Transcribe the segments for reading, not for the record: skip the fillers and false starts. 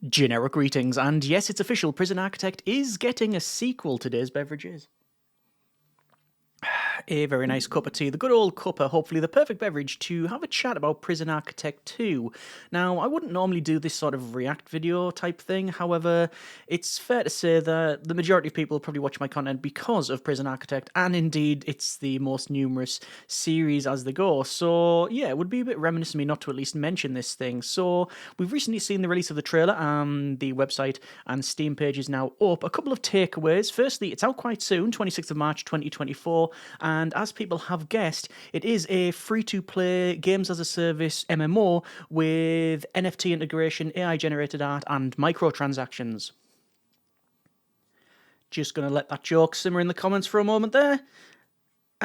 Generic greetings, and yes, it's official, Prison Architect is getting a sequel. Today's beverage is a very nice cup of tea, the good old cuppa, hopefully the perfect beverage to have a chat about Prison Architect 2. Now, I wouldn't normally do this sort of react video type thing, however, it's fair to say that the majority of people probably watch my content because of Prison Architect, and indeed, it's the most numerous series as they go, so yeah, it would be a bit reminiscent of me not to at least mention this thing. So, we've recently seen the release of the trailer, and the website and Steam page is now up. A couple of takeaways. Firstly, it's out quite soon, 26th of March 2024, and as people have guessed, it is a free-to-play games-as-a-service MMO with NFT integration, AI-generated art, and microtransactions. Just going to let that joke simmer in the comments for a moment there.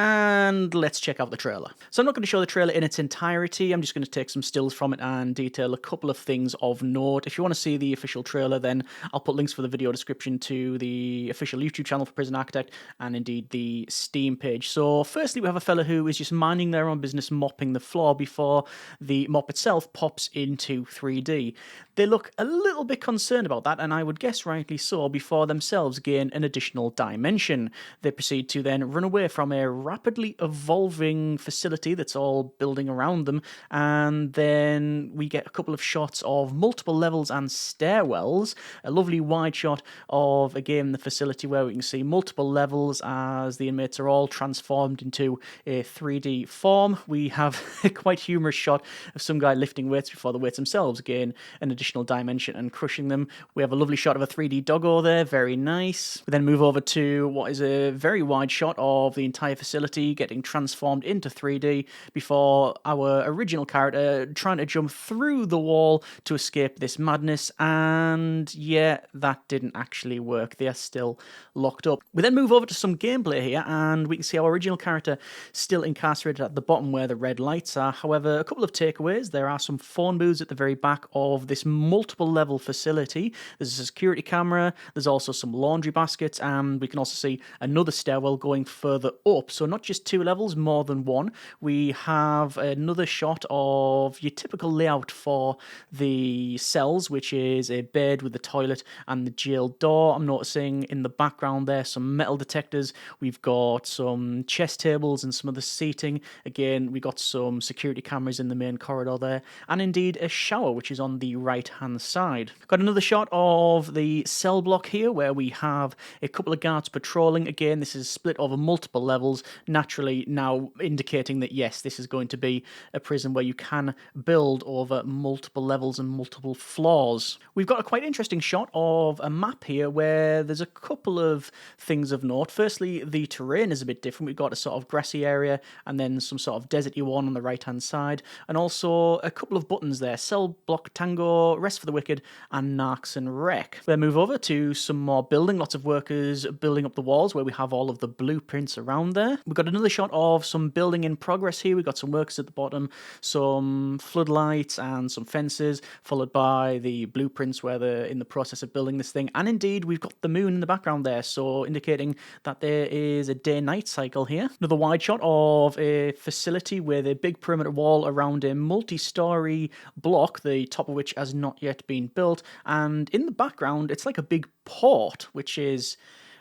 And let's check out the trailer. So I'm not going to show the trailer in its entirety, I'm just going to take some stills from it and detail a couple of things of note. If you want to see the official trailer, then I'll put links for the video description to the official YouTube channel for Prison Architect and indeed the Steam page. So firstly, we have a fella who is just minding their own business, mopping the floor before the mop itself pops into 3D. They look a little bit concerned about that, and I would guess rightly so, before themselves gain an additional dimension. They proceed to then run away from a rapidly evolving facility that's all building around them, and then we get a couple of shots of multiple levels and stairwells, a lovely wide shot of, again, the facility where we can see multiple levels as the inmates are all transformed into a 3D form. We have a quite humorous shot of some guy lifting weights before the weights themselves gain an additional dimension and crushing them. We have a lovely shot of a 3D doggo there, very nice. We then move over to what is a very wide shot of the entire facility getting transformed into 3D before our original character trying to jump through the wall to escape this madness, and yeah, that didn't actually work. They are still locked up. We then move over to some gameplay here, and we can see our original character still incarcerated at the bottom where the red lights are. However, a couple of takeaways. There are some phone booths at the very back of this multiple level facility. There's a security camera, there's also some laundry baskets, and we can also see another stairwell going further up. So not just two levels, more than one. We have another shot of your typical layout for the cells, which is a bed with the toilet and the jail door. I'm noticing in the background there some metal detectors. We've got some chess tables and some of the seating. Again, we got some security cameras in the main corridor there, and indeed a shower, which is on the right-hand side. Got another shot of the cell block here where we have a couple of guards patrolling. Again, this is split over multiple levels, naturally now indicating that yes, this is going to be a prison where you can build over multiple levels and multiple floors. We've got a quite interesting shot of a map here where there's a couple of things of note. Firstly, the terrain is a bit different. We've got a sort of grassy area and then some sort of deserty one on the right-hand side, and also a couple of buttons there: cell block tango, rest for the wicked, and narcs and wreck. Then move over to some more building, lots of workers building up the walls where we have all of the blueprints around there. We've got another shot of some building in progress here. We've got some workers at the bottom, some floodlights and some fences, followed by the blueprints where they're in the process of building this thing. And indeed, we've got the moon in the background there, so indicating that there is a day-night cycle here. Another wide shot of a facility with a big perimeter wall around a multi-story block, the top of which has not yet been built. And in the background, it's like a big port, which is,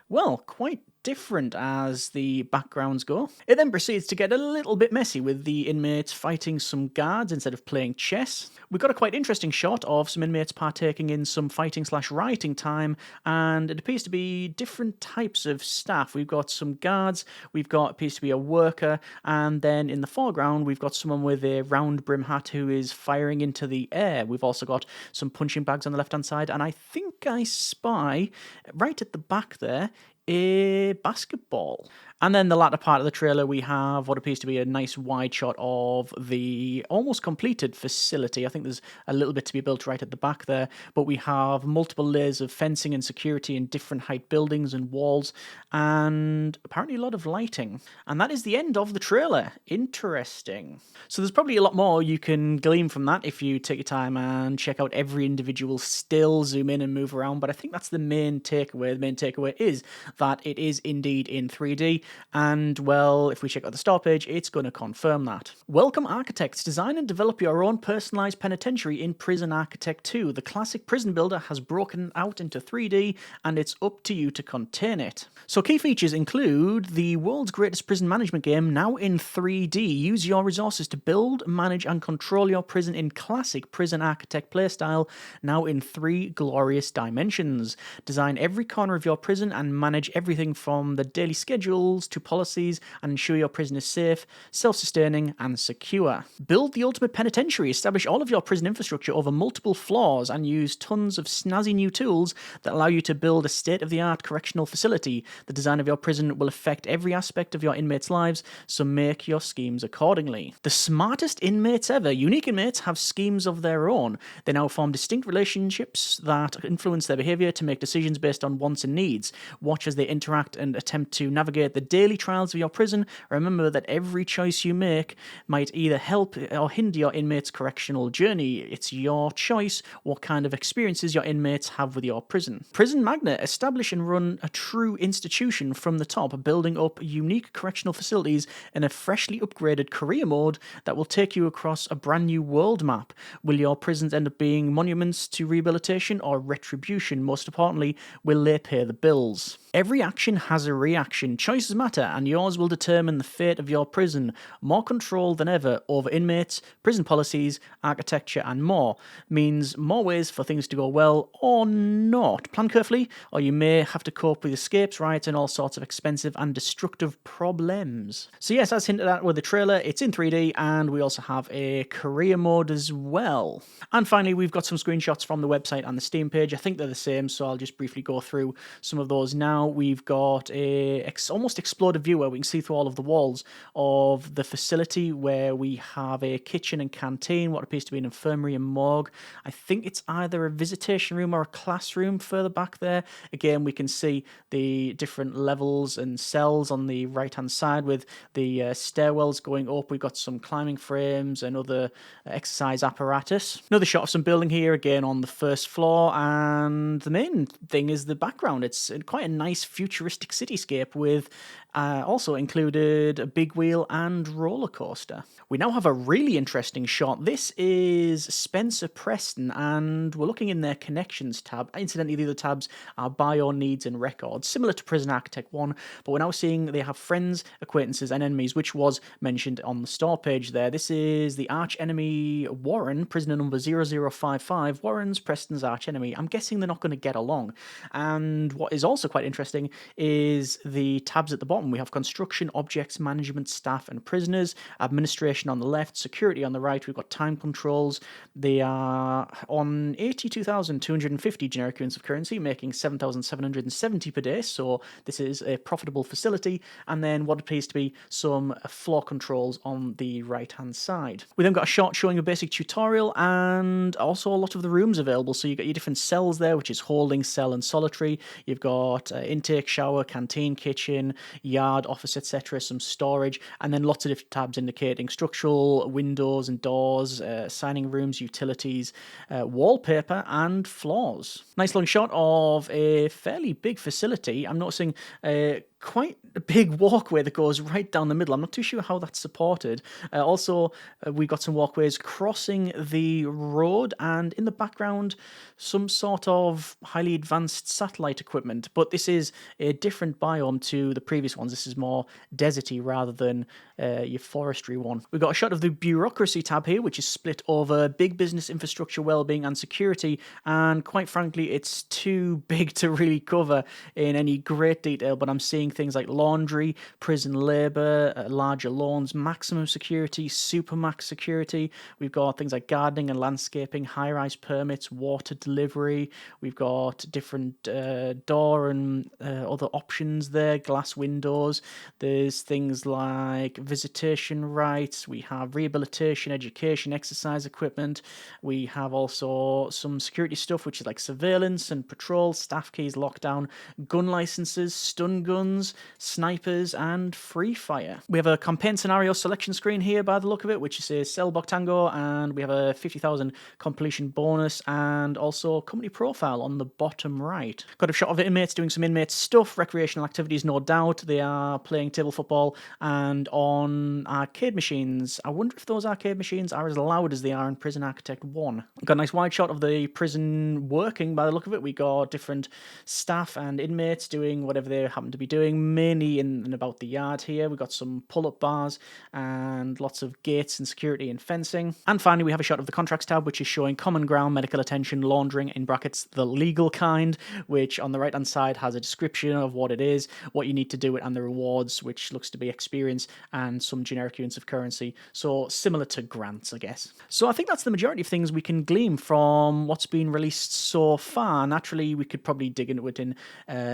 well, quite different as the backgrounds go. It then proceeds to get a little bit messy with the inmates fighting some guards instead of playing chess. We've got a quite interesting shot of some inmates partaking in some fighting/rioting time, and it appears to be different types of staff. We've got some guards, we've got appears to be a worker, and then in the foreground we've got someone with a round brim hat who is firing into the air. We've also got some punching bags on the left hand side, and I think I spy right at the back there a basketball. And then the latter part of the trailer, we have what appears to be a nice wide shot of the almost completed facility. I think there's a little bit to be built right at the back there, but we have multiple layers of fencing and security in different height buildings and walls, and apparently a lot of lighting. And that is the end of the trailer. Interesting. So there's probably a lot more you can glean from that if you take your time and check out every individual still, zoom in and move around, but I think that's the main takeaway. The main takeaway is that it is indeed in 3D, and well, if we check out the start page, it's going to confirm that. Welcome architects, design and develop your own personalized penitentiary in Prison Architect 2. The classic prison builder has broken out into 3D, and it's up to you to contain it. So key features include the world's greatest prison management game, now in 3D. Use your resources to build, manage and control your prison in classic Prison Architect playstyle, now in 3 glorious dimensions. Design every corner of your prison and manage everything from the daily schedules to policies, and ensure your prison is safe, self-sustaining and secure. Build the ultimate penitentiary. Establish all of your prison infrastructure over multiple floors and use tons of snazzy new tools that allow you to build a state-of-the-art correctional facility. The design of your prison will affect every aspect of your inmates' lives, so make your schemes accordingly. The smartest inmates ever. Unique inmates have schemes of their own. They now form distinct relationships that influence their behaviour to make decisions based on wants and needs. Watch as they interact and attempt to navigate the daily trials of your prison. Remember that every choice you make might either help or hinder your inmates' correctional journey. It's your choice what kind of experiences your inmates have with your prison. Prison Magnet. Establish and run a true institution from the top, building up unique correctional facilities in a freshly upgraded career mode that will take you across a brand new world map. Will your prisons end up being monuments to rehabilitation or retribution? Most importantly, will they pay the bills? Every action has a reaction. Choices matter, and yours will determine the fate of your prison. More control than ever over inmates, prison policies, architecture, and more means more ways for things to go well or not. Plan carefully, or you may have to cope with escapes, riots, and all sorts of expensive and destructive problems. So yes, as hinted at with the trailer, it's in 3D, and we also have a career mode as well. And finally, we've got some screenshots from the website and the Steam page. I think they're the same, so I'll just briefly go through some of those now. We've got a almost exploded view where we can see through all of the walls of the facility, where we have a kitchen and canteen, what appears to be an infirmary and morgue. I think it's either a visitation room or a classroom further back there. Again, we can see the different levels and cells on the right-hand side with the stairwells going up. We've got some climbing frames and other exercise apparatus. Another shot of some building here, again on the first floor, and the main thing is the background. It's quite a nice futuristic cityscape with also included a big wheel and roller coaster. We now have a really interesting shot. This is Spencer Preston, and we're looking in their connections tab. Incidentally, the other tabs are bio needs and records, similar to Prison Architect 1, but we're now seeing they have friends, acquaintances, and enemies, which was mentioned on the store page there. This is the arch enemy Warren, prisoner number 0055. Warren's Preston's arch enemy. I'm guessing they're not going to get along. And what is also quite interesting is the tabs at the bottom. We have construction, objects, management, staff, and prisoners, administration on the left, security on the right. We've got time controls. They are on 82,250 generic units of currency, making 7,770 per day. So this is a profitable facility. And then what appears to be some floor controls on the right-hand side. We then got a shot showing a basic tutorial and also a lot of the rooms available. So you've got your different cells there, which is holding, cell, and solitary. You've got intake, shower, canteen, kitchen, yard, office, etc., some storage, and then lots of different tabs indicating structural, windows and doors, signing rooms, utilities, wallpaper, and floors. Nice long shot of a fairly big facility. I'm noticing quite a big walkway that goes right down the middle. I'm not too sure how that's supported. Also, we've got some walkways crossing the road, and in the background, some sort of highly advanced satellite equipment. But this is a different biome to the previous ones. This is more deserty rather than your forestry one. We've got a shot of the bureaucracy tab here, which is split over big business infrastructure, well-being, and security. And quite frankly, it's too big to really cover in any great detail, but I'm seeing things like laundry, prison labour, larger lawns, maximum security, supermax security. We've got things like gardening and landscaping, high-rise permits, water delivery. We've got different door and other options there, glass windows. There's things like visitation rights. We have rehabilitation, education, exercise equipment. We have also some security stuff, which is like surveillance and patrol, staff keys, lockdown, gun licenses, stun guns, guns, snipers, and free fire. We have a campaign scenario selection screen here by the look of it, which says Cell Block Tango, and we have a 50,000 completion bonus and also company profile on the bottom right. Got a shot of inmates doing some inmate stuff, recreational activities, no doubt. They are playing table football and on arcade machines. I wonder if those arcade machines are as loud as they are in Prison Architect 1. Got a nice wide shot of the prison working by the look of it. We got different staff and inmates doing whatever they happen to be doing, mainly in and about the yard here. We've got some pull-up bars and lots of gates and security and fencing. And finally, we have a shot of the contracts tab, which is showing common ground, medical attention, laundering, in brackets, the legal kind, which on the right-hand side has a description of what it is, what you need to do it, and the rewards, which looks to be experience and some generic units of currency. So similar to grants, I guess. So I think that's the majority of things we can glean from what's been released so far. Naturally, we could probably dig into it in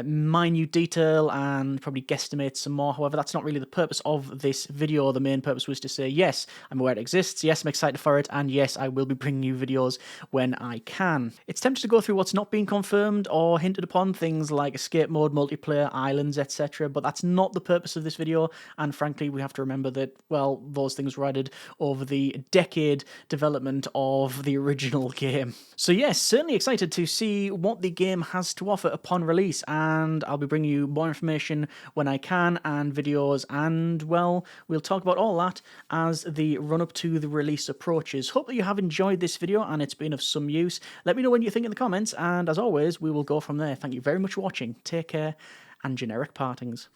minute detail and probably guesstimate some more. However, that's not really the purpose of this video. The main purpose was to say, yes, I'm aware it exists, yes, I'm excited for it, and yes, I will be bringing you videos when I can. It's tempting to go through what's not been confirmed or hinted upon, things like escape mode, multiplayer, islands, etc., but that's not the purpose of this video, and frankly, we have to remember that, well, those things were added over the decade development of the original game. So yes, certainly excited to see what the game has to offer upon release, and I'll be bringing you more information when I can, and videos, and well, we'll talk about all that as the run-up to the release approaches. Hope that you have enjoyed this video and it's been of some use. Let me know what you think in the comments, and as always, we will go from there. Thank you very much for watching. Take care, and generic partings.